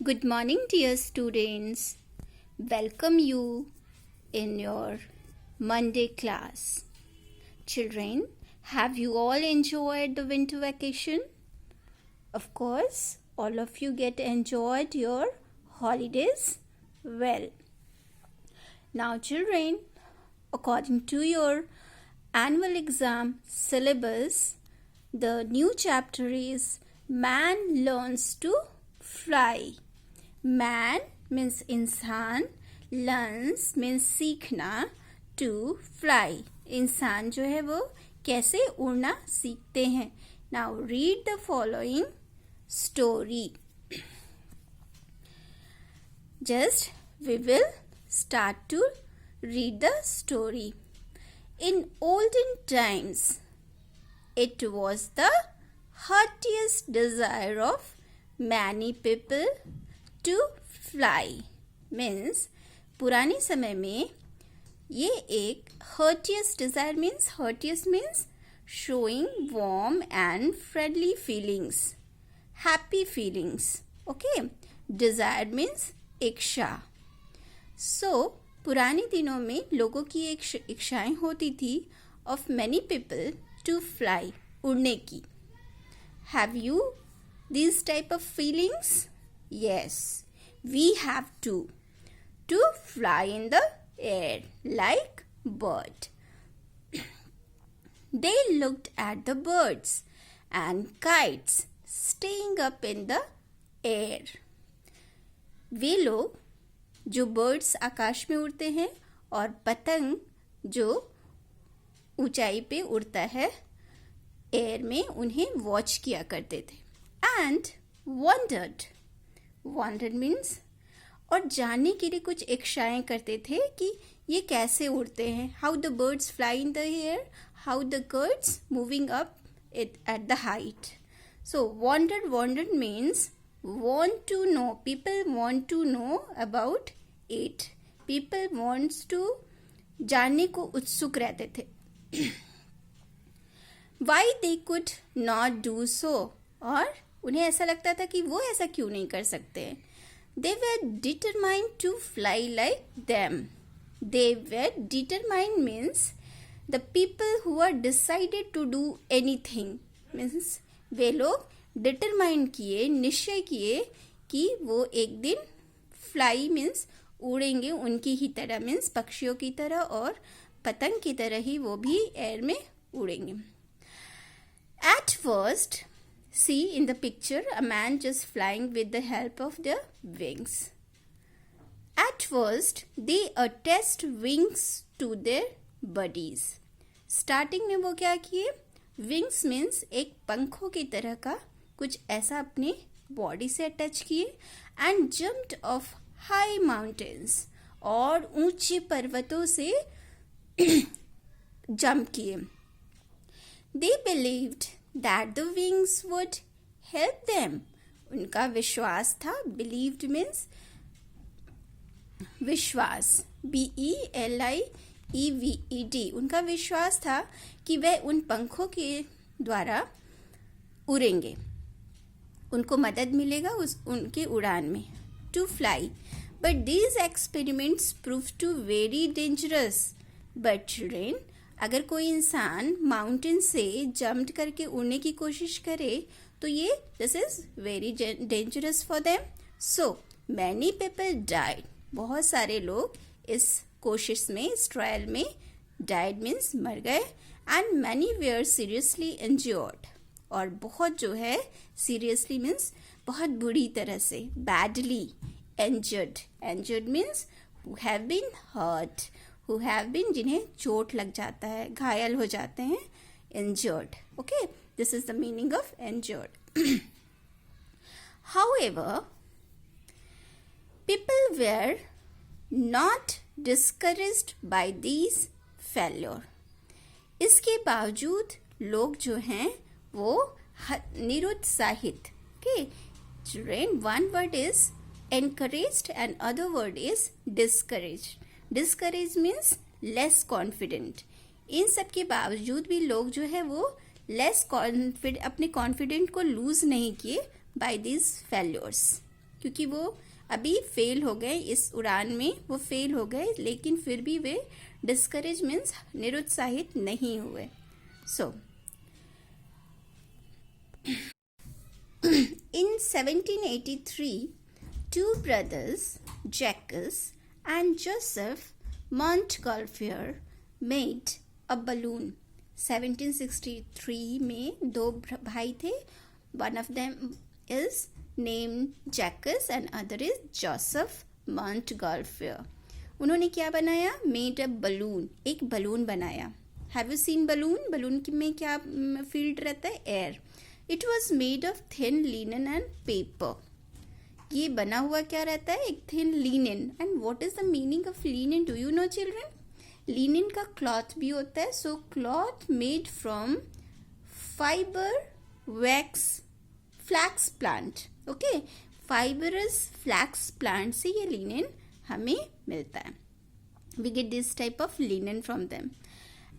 Good morning, dear students. Welcome you in your Monday class. Children, have you all enjoyed the winter vacation? Of course, all of you enjoyed your holidays well. Now, children, according to your annual exam syllabus, the new chapter is Man Learns to Fly. Man means इंसान, learns means सीखना, to fly इंसान जो है वो कैसे उड़ना सीखते हैं. Now read the following story. Just we will start to read the story. In olden times, it was the heartiest desire of many people to fly. Means पुराने समय में ये एक heartiest desire means showing warm and friendly feelings, happy feelings. Okay, desire means इच्छा. So पुराने दिनों में लोगों की एक इच्छाएं होती थी of many people to fly, उड़ने की. Have you these type of feelings? Yes, we have to fly in the air like bird. They looked at the birds and kites staying up in the air. वे लोग जो birds आकाश में उड़ते हैं और पतंग जो ऊंचाई पे उड़ता है एयर में, उन्हें वॉच किया करते थे. And wondered means और जानने के लिए कुछ इच्छाएं करते थे कि ये कैसे उड़ते हैं. How the birds fly in the air, how the birds moving up at the height. So wondered means want to know. People want to know about it. People wants to जानने को उत्सुक रहते थे. Why they could not do so, और उन्हें ऐसा लगता था कि वो ऐसा क्यों नहीं कर सकते. They were determined to fly like them. They were determined means the people who are decided to do anything. means वे लोग determined किए, निश्चय किए कि वो एक दिन fly means उड़ेंगे उनकी ही तरह, means पक्षियों की तरह और पतंग की तरह ही वो भी एयर में उड़ेंगे. At first, see in the picture a man just flying with the help of their wings. At first, they attached wings to their bodies. Starting में वो क्या किए? Wings means एक पंखों की तरह का कुछ ऐसा अपने बॉडी से अटैच किए and jumped off high mountains, और ऊंचे पर्वतों से जंप किए. They believed that the wings would help them. उनका विश्वास था. Believed means विश्वास, BELIEVED. उनका विश्वास था कि वह उन पंखों के द्वारा उड़ेंगे, उनको मदद मिलेगा उनके उड़ान में. To fly. But these experiments proved to very dangerous. But children, अगर कोई इंसान माउंटेन से जंप करके उड़ने की कोशिश करे तो ये this is very dangerous for them. So many people died. बहुत सारे लोग इस कोशिश में, इस ट्रायल में डाइड मीन्स मर गए. And many were seriously injured. और बहुत जो है सीरियसली मीन्स बहुत बुरी तरह से, badly injured means who have been hurt, who have been जिन्हें चोट लग जाता है, घायल हो जाते हैं, injured. Okay, this is the meaning of injured. However, people were not discouraged by these failure. इसके बावजूद लोग जो हैं वो निरुत्साहित. Okay, children, one word is encouraged and other word is discouraged. Discouraged means less confident. इन सब के बावजूद भी लोग जो है वो लेस अपने कॉन्फिडेंट को लूज नहीं किए बाय दिस फेल्योर्स. क्योंकि वो अभी फेल हो गए इस उड़ान में, वो फेल हो गए, लेकिन फिर भी वे डिस्करेज मीन्स निरुत्साहित नहीं हुए. सो in 1783, two brothers, Jacques and Joseph Montgolfier, made a balloon. 1763 में दो भाई थे. One of them is named Jacques and other is Joseph Montgolfier. उन्होंने क्या बनाया? Made a balloon. एक बलून बनाया. Have you seen balloon? Balloon में क्या फील्ड रहता है? Air. It was made of thin linen and paper. ये बना हुआ क्या रहता है? एक thin linen. And what is the meaning of linen? Do you know, children? Linen का cloth भी होता है. So cloth made from fiber wax flax plant. Okay, fibrous flax plant से ये linen हमें मिलता है. We get this type of linen from them.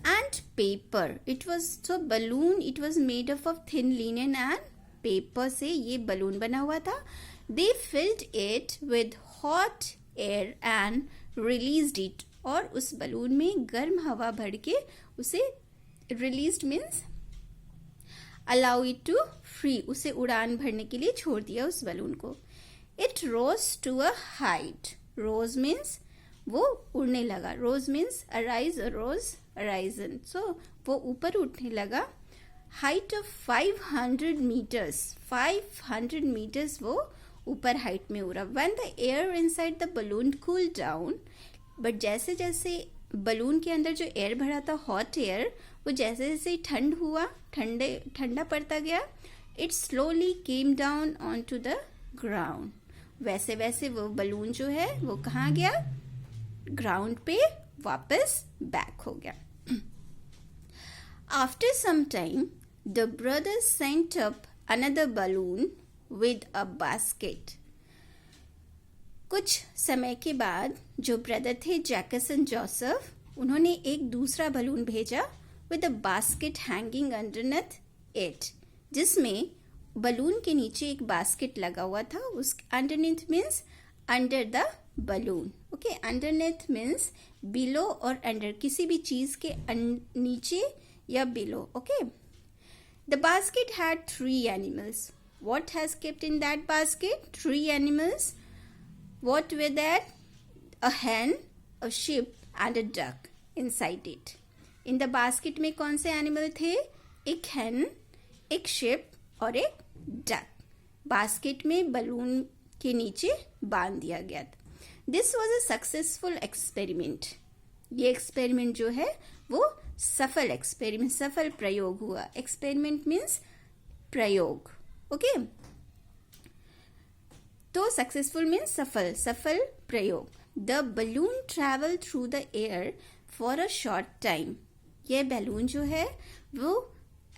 And paper. It was so balloon. It was made up of thin linen and paper से ये balloon बना हुआ था. They filled it with hot air and released it. और उस balloon में गर्म हवा भर के उसे released means allow it to free. उसे उड़ान भरने के लिए छोड़ दिया उस balloon को. It rose to a height. Rose means वो उड़ने लगा. Rose means arise, arose, arisen. So वो ऊपर उठने लगा. Height of 500 meters. 500 meters वो ऊपर हाइट में उड़ा. When the air inside the balloon cooled down, but जैसे जैसे बलून के अंदर जो एयर भरा था हॉट एयर, वो जैसे जैसे ठंड हुआ, ठंडा पड़ता गया, it slowly came down on to the ground. वैसे वैसे वो बलून जो है वो कहाँ गया? ग्राउंड पे वापस बैक हो गया. After some time the brothers sent up another balloon with a basket. कुछ समय के बाद जो ब्रदर थे जैकस एंड जोसेफ, उन्होंने एक दूसरा बलून भेजा with a basket hanging underneath it, जिसमें बलून के नीचे एक बास्केट लगा हुआ था. उस underneath means under the balloon. Okay, underneath means below और अंडर, किसी भी चीज के नीचे या below. Okay, the basket had 3 animals. What has kept in that basket? 3 animals. What were that? A hen, a sheep and a duck inside it. In the basket में कौन से एनिमल थे? एक hen, एक sheep और एक duck. Basket में balloon के नीचे बांध दिया गया था. This was a successful experiment. ये एक्सपेरिमेंट जो है वो सफल एक्सपेरिमेंट, सफल प्रयोग हुआ. एक्सपेरिमेंट मीन्स प्रयोग. ओके, तो सक्सेसफुल मीन्स सफल, सफल प्रयोग. The balloon travel through the air for a short time. यह बैलून जो है वो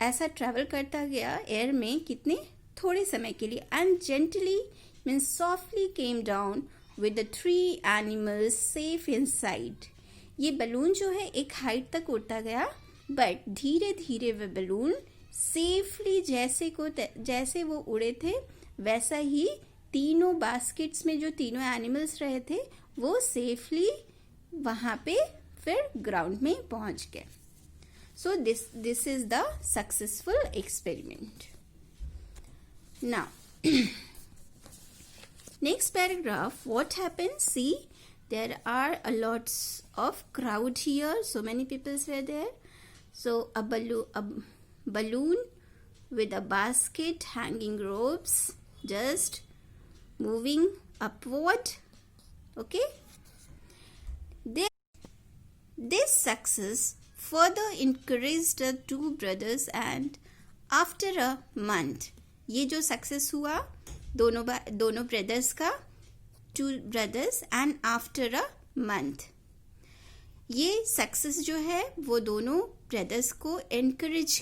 ऐसा ट्रेवल करता गया एयर में कितने थोड़े समय के लिए. And gently means softly came down with the 3 animals safe inside. ये बलून जो है एक हाइट तक उड़ता गया, बट धीरे धीरे वह बलून सेफली जैसे वो उड़े थे वैसा ही तीनों बास्केट्स में जो तीनों एनिमल्स रहे थे वो सेफली वहां पे फिर ग्राउंड में पहुंच गए. So this is the successful experiment. Now next paragraph, what happened? See, there are a lots of crowd here, so many people were there. So a balloon with a basket, hanging ropes, just moving upward. Okay, this success further encouraged the 2 brothers, and after a month, ये जो success हुआ दोनों brothers का, 2 brothers, and after a month, ये success जो है वो दोनों ब्रदर्स को एनकरेज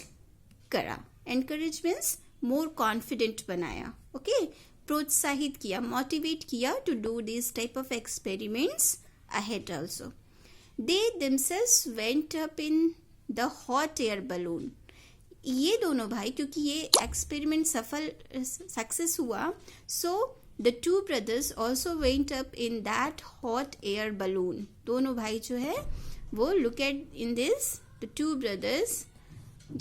करा. एनकरेज मीन्स मोर कॉन्फिडेंट बनाया. ओके, प्रोत्साहित किया, मोटिवेट किया to do this type of experiments ahead also. They themselves went up in the hot air balloon. ये दोनों भाई, क्योंकि ये एक्सपेरिमेंट सफल सक्सेस हुआ, सो The two brothers also went up in that hot air balloon. दोनों भाई जो है वो look at in this the two brothers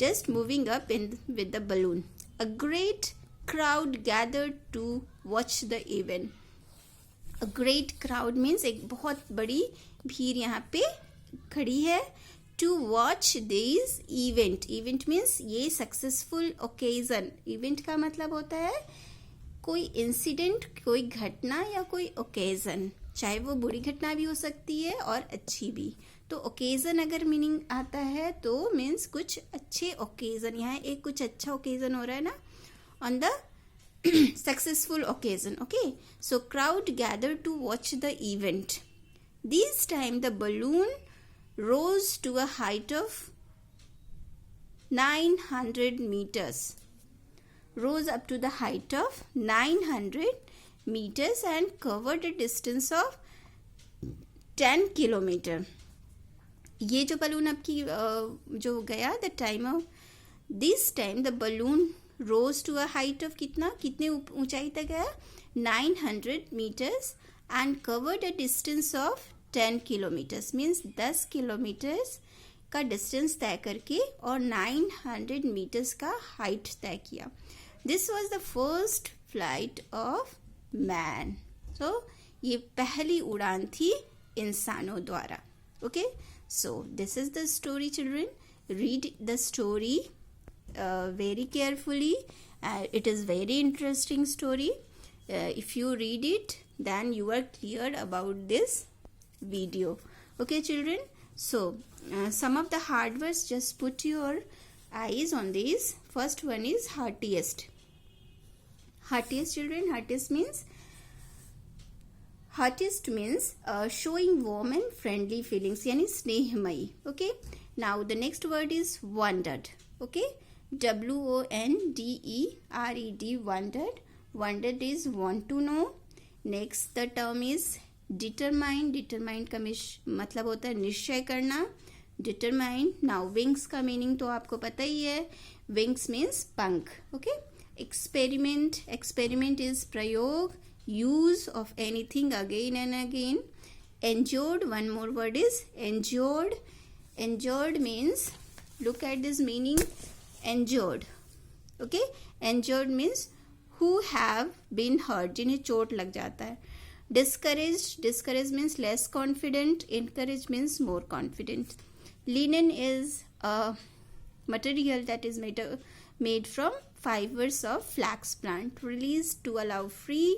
just moving up in with the balloon. A great crowd gathered to watch the event. A great crowd means एक बहुत बड़ी भीड़ यहाँ पे खड़ी है. To watch this event. Event means ये successful occasion. Event का मतलब होता है कोई इंसिडेंट, कोई घटना या कोई ओकेजन, चाहे वो बुरी घटना भी हो सकती है और अच्छी भी. तो ओकेजन अगर मीनिंग आता है तो मीन्स कुछ अच्छे ओकेजन. यहाँ एक कुछ अच्छा ओकेजन हो रहा है ना, on the successful occasion. Okay, so crowd gather to watch the event. This time the balloon rose to a height of 900 meters. Rose up to the height of 900 meters and covered a distance of 10 kilometer. ये जो balloon आपकी जो गया the time of this time the balloon rose to a height of कितने ऊंचाई तक गया 900 meters and covered a distance of 10 kilometers. Means 10 kilometers का डिस्टेंस तय करके और 900 meters का हाइट तय किया. This was the first flight of man. So ये पहली उड़ान थी इंसानों द्वारा. Okay, so this is the story, children. Read the story very carefully. It is very interesting story. If you read it, then you are clear about this video. Okay, children. So some of the hard words, just put your eyes on these. First one is heartiest. Heartiest, children. Heartiest means showing warm and friendly feelings, यानी स्नेहमयी. Okay, now the next word is wondered. Okay, WONDERED, wondered. Wondered is want to know. Next the term is determined. Determined का मतलब होता है निश्चय करना. Determined. Now wings का meaning तो आपको पता ही है. Wings means पंख. Okay. Experiment. Experiment is prayog, use of anything again and again. Endured. One more word is endured. Endured means, look at this meaning, endured. Okay, endured means who have been hurt, जिन्हें चोट लग जाता है. Discouraged. Discouraged means less confident. Encouraged means more confident. Linen is a material that is made from fibers of flax plant. Released to allow free.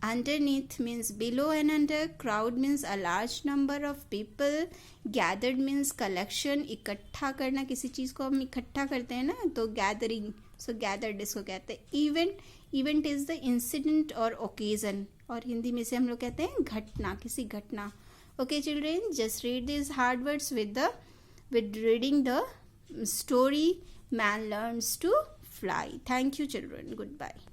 Underneath means below and under. Crowd means a large number of people. Gathered means collection. इकट्ठा करना, किसी चीज को हम इकट्ठा करते हैं ना तो gathering. So gathered इसको कहते हैं. Event. Event is the incident or occasion. और हिंदी में से हम लोग कहते हैं घटना, किसी घटना. Okay, children, just read these hard words with reading the story. Man learns to fly. Thank you, children. Goodbye.